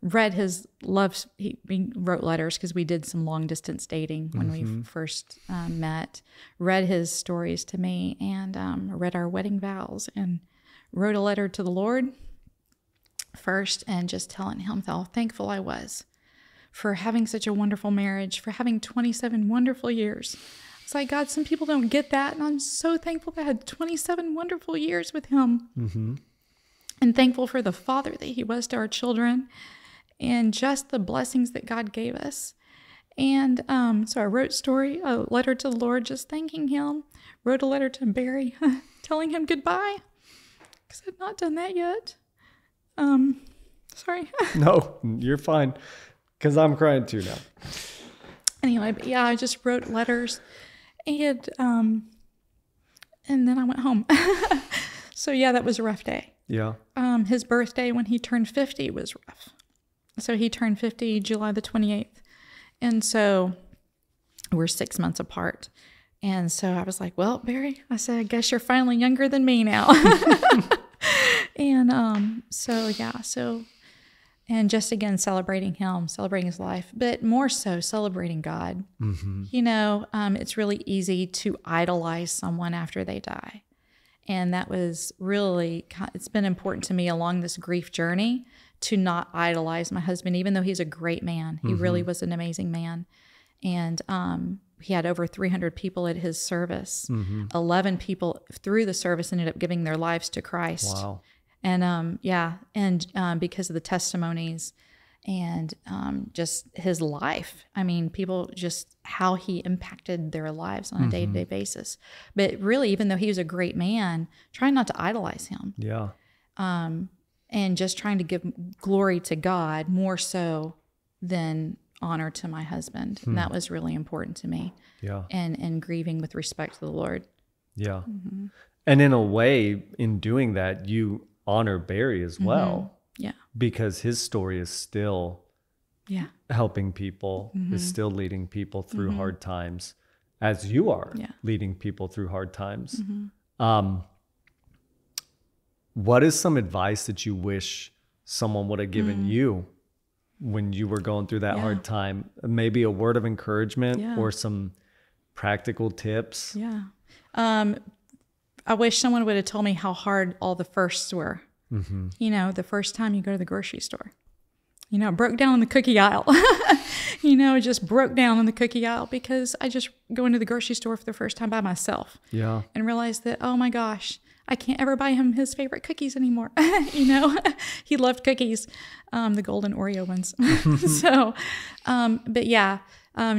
read his loves. He wrote letters, because we did some long distance dating when we first met. Read his stories to me, and read our wedding vows, and wrote a letter to the Lord first, and just telling him how thankful I was for having such a wonderful marriage, for having 27 wonderful years. It's like, God, some people don't get that, and I'm so thankful that I had 27 wonderful years with him. And thankful for the father that he was to our children, and just the blessings that God gave us. And so I wrote a letter to the Lord, just thanking him. Wrote a letter to Barry, telling him goodbye, because I've not done that yet. Sorry. No, you're fine, because I'm crying too now. Anyway, but yeah, I just wrote letters, and then I went home. So yeah, that was a rough day. Yeah. His birthday when he turned 50 was rough. So he turned 50 July the 28th. And so we're 6 months apart. And so I was like, well, Barry, I said, I guess you're finally younger than me now. And and just again, celebrating him, celebrating his life, but more so celebrating God. It's really easy to idolize someone after they die. And that was really, it's been important to me along this grief journey to not idolize my husband, even though he's a great man. He really was an amazing man. And he had over 300 people at his service. 11 people through the service ended up giving their lives to Christ. Wow. And because of the testimonies and just his life. I mean, people, just how he impacted their lives on a day-to-day basis. But really, even though he was a great man, trying not to idolize him. Yeah. And just trying to give glory to God more so than honor to my husband. And that was really important to me. Yeah. And grieving with respect to the Lord. Yeah. And in a way, in doing that, you honor Barry as well. Yeah. Because his story is still helping people, is still leading people through hard times, as you are leading people through hard times. What is some advice that you wish someone would have given you when you were going through that hard time? Maybe a word of encouragement or some practical tips? Yeah. I wish someone would have told me how hard all the firsts were. You know, the first time you go to the grocery store, you know, broke down in the cookie aisle, you know, just broke down in the cookie aisle because I just go into the grocery store for the first time by myself and realized that, oh my gosh, I can't ever buy him his favorite cookies anymore. You know, he loved cookies, the golden Oreo ones. So, but yeah,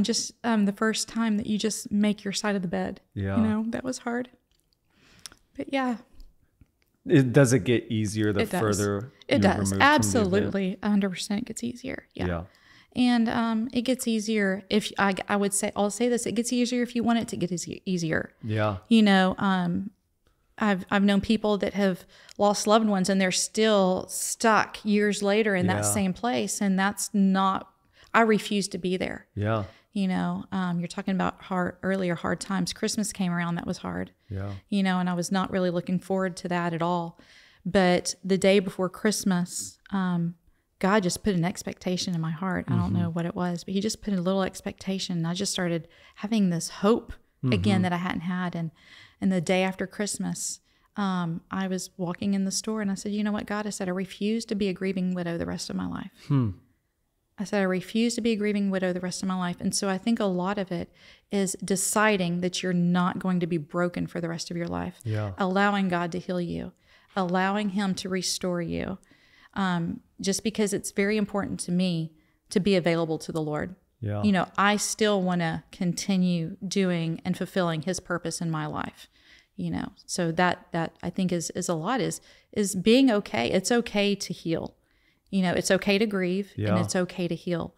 just the first time that you just make your side of the bed, you know, that was hard. But yeah. Does it get easier the further it does? Absolutely. 100% gets easier. Yeah. And it gets easier if I would say, I'll say this, it gets easier if you want it to get easier. Yeah. You know, I've known people that have lost loved ones and they're still stuck years later in that same place. And that's not, I refuse to be there. Yeah. You know, you're talking about hard times. Christmas came around, that was hard. Yeah. You know, and I was not really looking forward to that at all. But the day before Christmas, God just put an expectation in my heart. I don't know what it was, but he just put a little expectation. And I just started having this hope again that I hadn't had. And the day after Christmas, I was walking in the store and I said, you know what, God, I said, I refuse to be a grieving widow the rest of my life. I said, I refuse to be a grieving widow the rest of my life. And so I think a lot of it is deciding that you're not going to be broken for the rest of your life. Yeah. Allowing God to heal you, allowing him to restore you. Just because it's very important to me to be available to the Lord. Yeah. You know, I still want to continue doing and fulfilling his purpose in my life. You know, so that I think is a lot is being okay. It's okay to heal. You know, it's okay to grieve and it's okay to heal.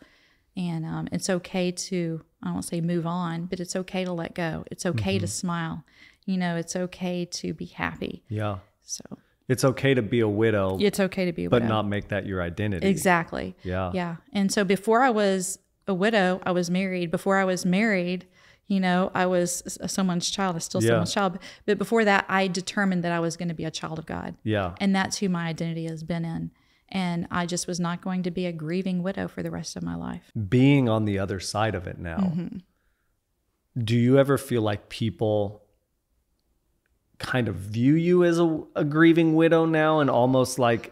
And it's okay to, I won't say move on, but it's okay to let go. It's okay to smile. You know, it's okay to be happy. Yeah. So it's okay to be a widow. It's okay to be a widow. But not make that your identity. Exactly. Yeah. Yeah. And so before I was a widow, I was married. Before I was married, you know, I was someone's child. I still someone's child. But before that, I determined that I was going to be a child of God. Yeah. And that's who my identity has been in. And I just was not going to be a grieving widow for the rest of my life. Being on the other side of it now, do you ever feel like people kind of view you as a grieving widow now and almost like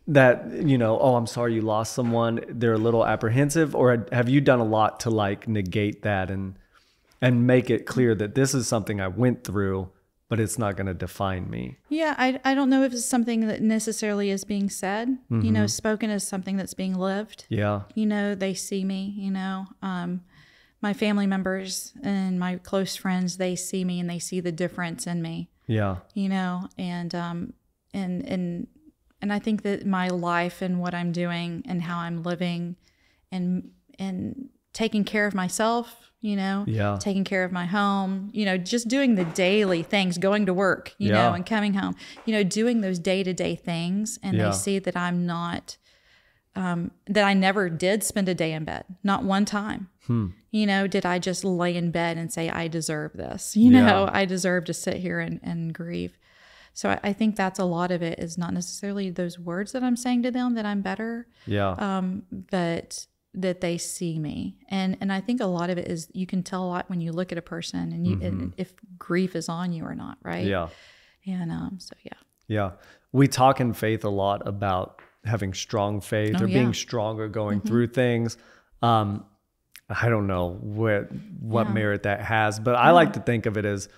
that, you know, oh, I'm sorry you lost someone, they're a little apprehensive? Or have you done a lot to like negate that and make it clear that this is something I went through, but it's not going to define me? Yeah, I don't know if it's something that necessarily is being said, you know, spoken as something that's being lived. Yeah. You know, they see me, you know, my family members and my close friends, they see me and they see the difference in me. Yeah. You know, and I think that my life and what I'm doing and how I'm living and taking care of myself, you know, taking care of my home, you know, just doing the daily things, going to work, you know, and coming home, you know, doing those day-to-day things. And they see that I'm not, that I never did spend a day in bed, not one time. You know, did I just lay in bed and say, I deserve this, you know, I deserve to sit here and grieve. So I think that's a lot of it is not necessarily those words that I'm saying to them that I'm better, but that they see me. And I think a lot of it is you can tell a lot when you look at a person and you and if grief is on you or not, right? Yeah. And so yeah. We talk in faith a lot about having strong faith or being stronger going through things. I don't know what merit that has, but I like to think of it as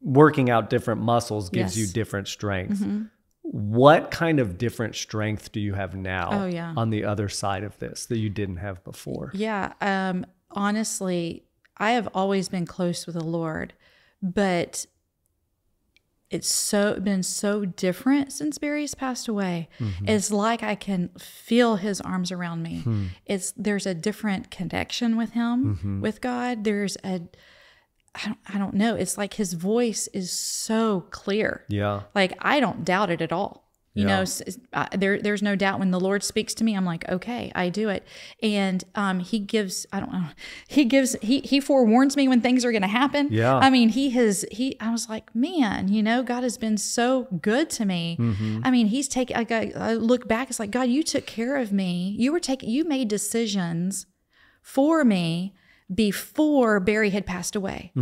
working out different muscles gives you different strength. What kind of different strength do you have now on the other side of this that you didn't have before? Yeah. Honestly, I have always been close with the Lord, but it's been so different since Barry's passed away. It's like I can feel his arms around me. There's a different connection with him, with God. I don't know. It's like his voice is so clear. Yeah. Like I don't doubt it at all. You know, there's no doubt when the Lord speaks to me, I'm like, okay, I do it. And he gives, I don't know, he forewarns me when things are going to happen. Yeah. I mean, I was like, man, you know, God has been so good to me. I mean, I look back, it's like, God, you took care of me. You made decisions for me before Barry had passed away.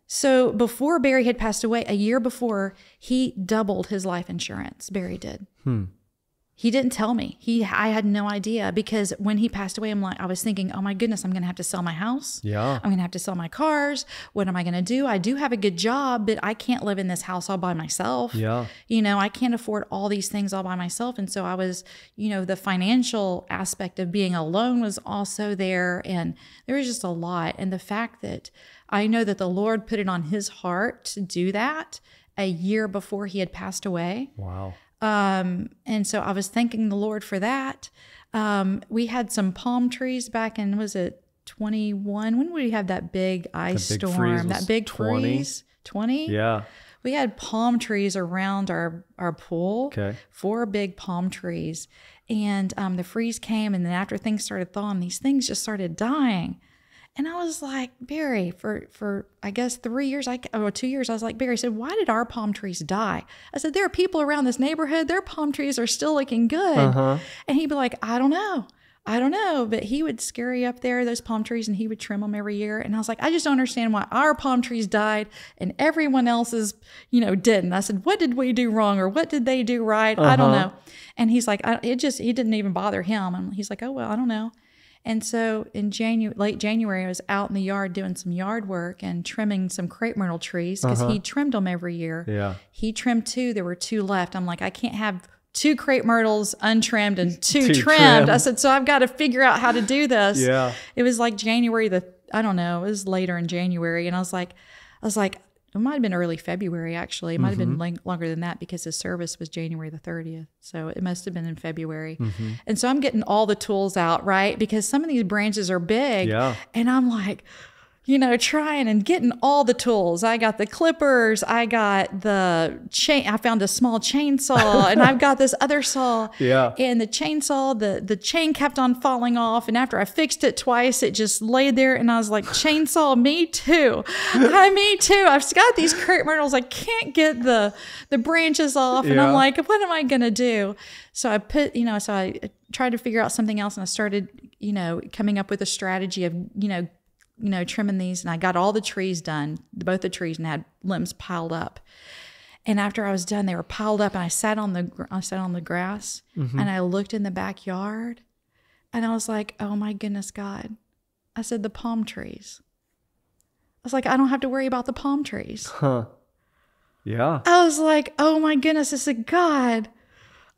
So before Barry had passed away, a year before, he doubled his life insurance. Barry did. He didn't tell me. I had no idea, because when he passed away, I was thinking, oh my goodness, I'm going to have to sell my house. Yeah. I'm going to have to sell my cars. What am I going to do? I do have a good job, but I can't live in this house all by myself. Yeah. You know, I can't afford all these things all by myself. And so I was, you know, the financial aspect of being alone was also there. And there was just a lot. And the fact that I know that the Lord put it on his heart to do that a year before he had passed away. Wow. And so I was thanking the Lord for that. We had some palm trees back in, was it 21? When did we have that big ice storm? That big 20. freeze? 20? Yeah. We had palm trees around our pool. Okay. 4 big palm trees. And the freeze came, and then after things started thawing, these things just started dying. And I was like, Barry, for I guess 3 years, 2 years, I was like, Barry, I said, why did our palm trees die? I said, there are people around this neighborhood, their palm trees are still looking good. And he'd be like, I don't know. But he would scurry up there, those palm trees, and he would trim them every year. And I was like, I just don't understand why our palm trees died and everyone else's, you know, didn't. I said, what did we do wrong, or what did they do right? I don't know. And he's like, it didn't even bother him. And he's like, oh, well, I don't know. And so in late January, I was out in the yard doing some yard work and trimming some crepe myrtle trees, because he trimmed them every year. Yeah. He trimmed 2. There were 2 left. I'm like, I can't have 2 crepe myrtles untrimmed and 2 trimmed. I said, so I've got to figure out how to do this. Yeah. It was like January I don't know, it was later in January. And I was like, it might have been early February, actually. It might have been longer than that, because his service was January the 30th. So it must have been in February. And so I'm getting all the tools out, right? Because some of these branches are big. Yeah. And I'm like, you know, trying and getting all the tools. I got the clippers. I got the chain. I found a small chainsaw, and I've got this other saw. Yeah. And the chainsaw, the chain kept on falling off. And after I fixed it twice, it just laid there. And I was like, chainsaw, me too. Me too. I've got these crepe myrtles. I can't get the branches off. And I'm like, what am I going to do? So I tried to figure out something else. And I started, you know, coming up with a strategy of, trimming these, and I got all the trees done, both the trees, and had limbs piled up. And after I was done, they were piled up, and I sat on the grass, and I looked in the backyard, and I was like, oh my goodness, God. I said, the palm trees. I was like, I don't have to worry about the palm trees. Yeah. I was like, oh my goodness. I said, God.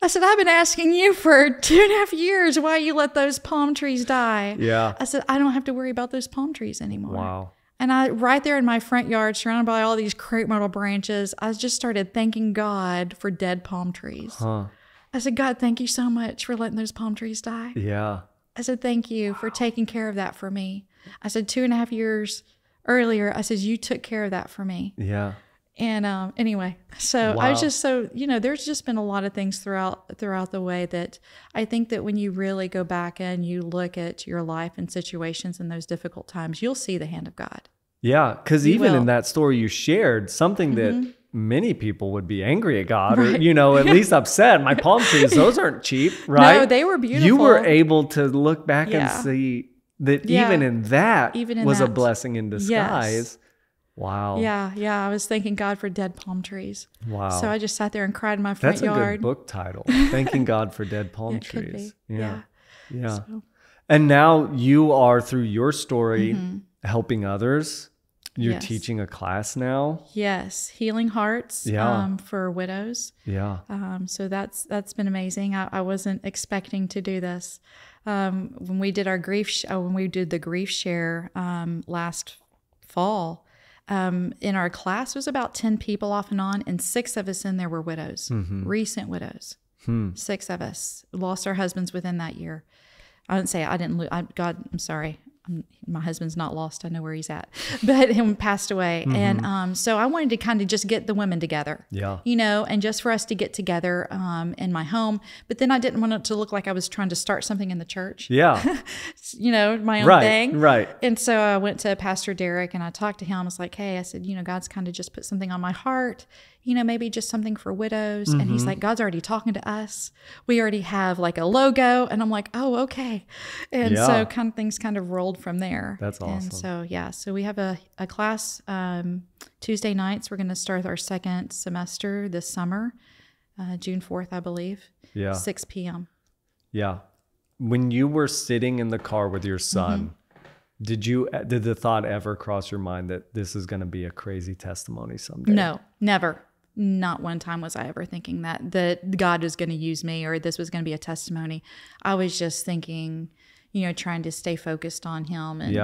I said, I've been asking you for 2.5 years why you let those palm trees die. Yeah. I said, I don't have to worry about those palm trees anymore. Wow. And right there in my front yard, surrounded by all these crepe myrtle branches, I just started thanking God for dead palm trees. I said, God, thank you so much for letting those palm trees die. Yeah. I said, thank you for taking care of that for me. I said, 2.5 years earlier, I said, you took care of that for me. Yeah. And anyway, so Wow. I was just so, there's just been a lot of things throughout the way that I think that when you really go back and you look at your life and situations in those difficult times, you'll see the hand of God. Yeah, because even will. in that story you shared, something that many people would be angry at God, or, Right. at least upset. My palm trees, those aren't cheap, right? No, they were beautiful. You were able to look back Yeah. and see that Yeah. even in that Even in was a that. blessing in disguise. Yes. Wow. Yeah. I was thanking God for dead palm trees. Wow. So I just sat there and cried in my front That's a yard. good book title. Thanking God for dead palm It could trees. be. Yeah. So, And now you are, through your story, helping others. You're Yes. teaching a class now. yes, healing hearts for widows. Yeah. So that's been amazing. I wasn't expecting to do this. When we did the grief share last fall, in our class was about 10 people off and on, and 6 of us in there were widows, recent widows. 6 of us lost our husbands within that year. I wouldn't say I didn't lose. God, I'm sorry. my husband's not lost. I know where he's at, but him passed away. And so I wanted to kind of just get the women together, and just for us to get together in my home. But then I didn't want it to look like I was trying to start something in the church. Yeah. My own thing. Right. And so I went to Pastor Derek and I talked to him. I was like, hey, I said, God's kind of just put something on my heart, maybe just something for widows. And he's like, God's already talking to us. We already have like a logo. And I'm like, oh, okay. And so things kind of rolled from there. That's awesome. And so, so we have a class Tuesday nights. We're going to start our second semester this summer, June 4th, I believe. 6 p.m. Yeah. When you were sitting in the car with your son, did the thought ever cross your mind that this is going to be a crazy testimony someday? No, never. Not one time was I ever thinking that God was going to use me or this was going to be a testimony. I was just thinking, trying to stay focused on him and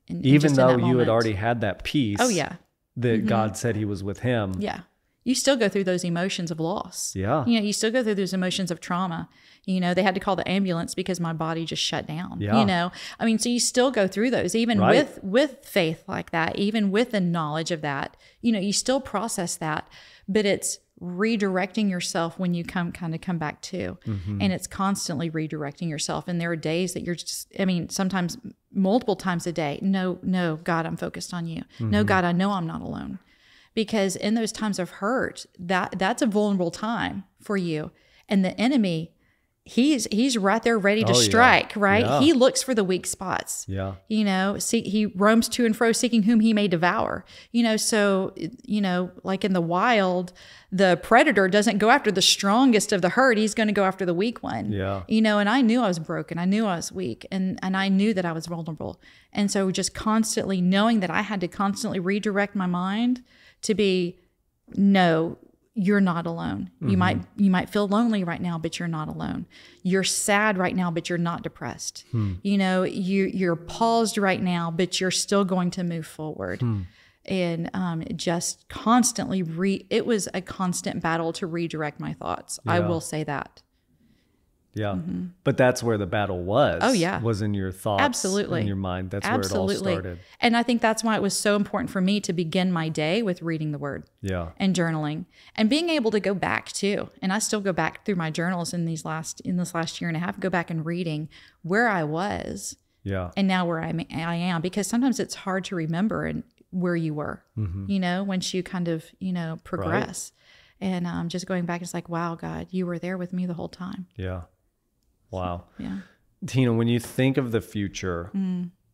even though you had already had that peace. Oh yeah. That God said he was with him. Yeah. You still go through those emotions of loss. Yeah. You still go through those emotions of trauma. They had to call the ambulance because my body just shut down. Yeah. So you still go through those, even with faith like that, even with the knowledge of that, you still process that, but it's redirecting yourself when you come back to, and it's constantly redirecting yourself. And there are days that you're just, sometimes multiple times a day. No, God, I'm focused on you. No, God, I know I'm not alone. Because in those times of hurt, that's a vulnerable time for you. And the enemy, he's right there ready to strike, right? Yeah. He looks for the weak spots. Yeah. He roams to and fro seeking whom he may devour. So, like in the wild, the predator doesn't go after the strongest of the herd. He's going to go after the weak one. Yeah. And I knew I was broken. I knew I was weak, and I knew that I was vulnerable. And so just constantly knowing that I had to constantly redirect my mind to be, no, you're not alone. You might feel lonely right now, but you're not alone. You're sad right now, but you're not depressed. You're paused right now, but you're still going to move forward. And just constantly it was a constant battle to redirect my thoughts. I will say that. Yeah. But that's where the battle was. Oh, yeah. Was in your thoughts. Absolutely. In your mind. That's where it all started. And I think that's why it was so important for me to begin my day with reading the Word. Yeah. And journaling. And being able to go back too. And I still go back through my journals in this last year and a half, go back and reading where I was. Yeah. And now where I am. Because sometimes it's hard to remember where you were, once you kind of, progress. Right. And just going back, it's like, wow, God, you were there with me the whole time. Yeah. Wow. Yeah. Tina, when you think of the future,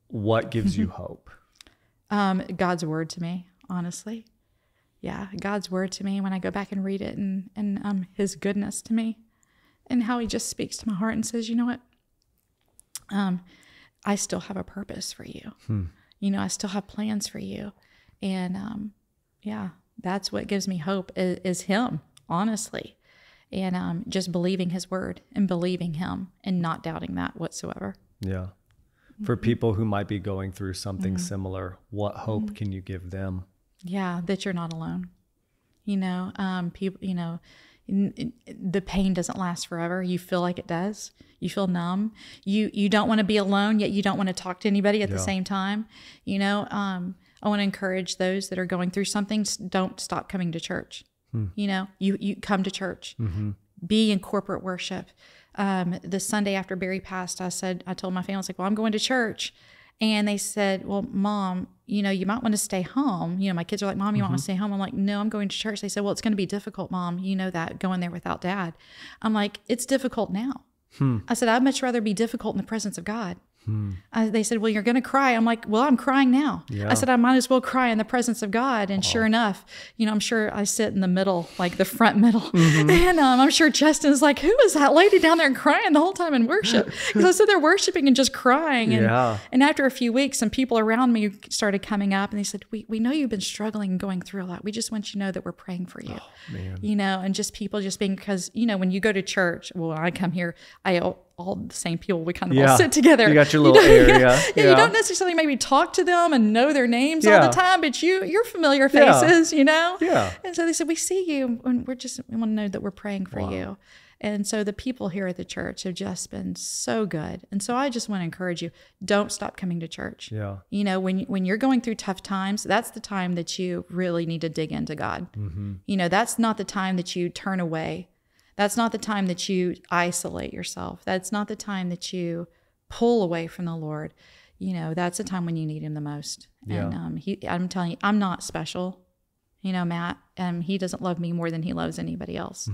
what gives you hope? God's word to me, honestly. Yeah. God's word to me when I go back and read it and his goodness to me and how he just speaks to my heart and says, you know what? I still have a purpose for you. I still have plans for you. And that's what gives me hope is him, honestly. And just believing his word and believing him and not doubting that whatsoever. Yeah. For people who might be going through something similar, what hope can you give them? Yeah, that you're not alone. People, the pain doesn't last forever. You feel like it does. You feel numb. You don't want to be alone, yet you don't want to talk to anybody at the same time. I want to encourage those that are going through something, don't stop coming to church. You come to church, be in corporate worship. The Sunday after Barry passed, I told my family, I was like, well, I'm going to church. And they said, well, Mom, you might want to stay home. My kids are like, Mom, you want to stay home? I'm like, no, I'm going to church. They said, well, it's going to be difficult, Mom. You know that, going there without Dad. I'm like, it's difficult now. I said, I'd much rather be difficult in the presence of God. They said, well, you're going to cry. I'm like, well, I'm crying now. Yeah. I said, I might as well cry in the presence of God. And sure enough, I'm sure I sit in the middle, like the front middle. And I'm sure Justin's like, who is that lady down there crying the whole time in worship? Because I said they're worshiping and just crying. And after a few weeks, some people around me started coming up and they said, we know you've been struggling and going through a lot. We just want you to know that we're praying for you. And just people just being, because, when you go to church, well, I come here, I all the same people. We kind of all sit together. You got your little area. You don't necessarily maybe talk to them and know their names all the time, but you're familiar faces, Yeah. And so they said, we see you, and we want to know that we're praying for you. And so the people here at the church have just been so good. And so I just want to encourage you, don't stop coming to church. Yeah. When you're going through tough times, that's the time that you really need to dig into God. That's not the time that you turn away. That's not the time that you isolate yourself. That's not the time that you pull away from the Lord. That's the time when you need him the most. Yeah. And I'm telling you, I'm not special. Matt, he doesn't love me more than he loves anybody else.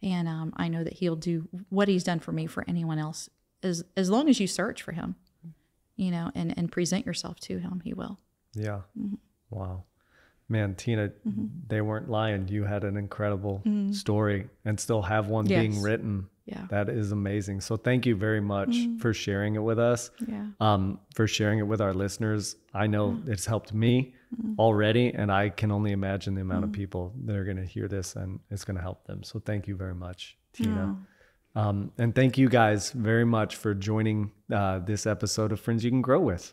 And I know that he'll do what he's done for me for anyone else. As long as you search for him, and present yourself to him, he will. Yeah. Wow. Man, Tina, they weren't lying. You had an incredible story and still have one being written. Yeah. That is amazing. So thank you very much for sharing it with us. Yeah. For sharing it with our listeners. I know it's helped me already, and I can only imagine the amount of people that are going to hear this and it's going to help them. So thank you very much, Tina. And thank you guys very much for joining this episode of Friends You Can Grow With.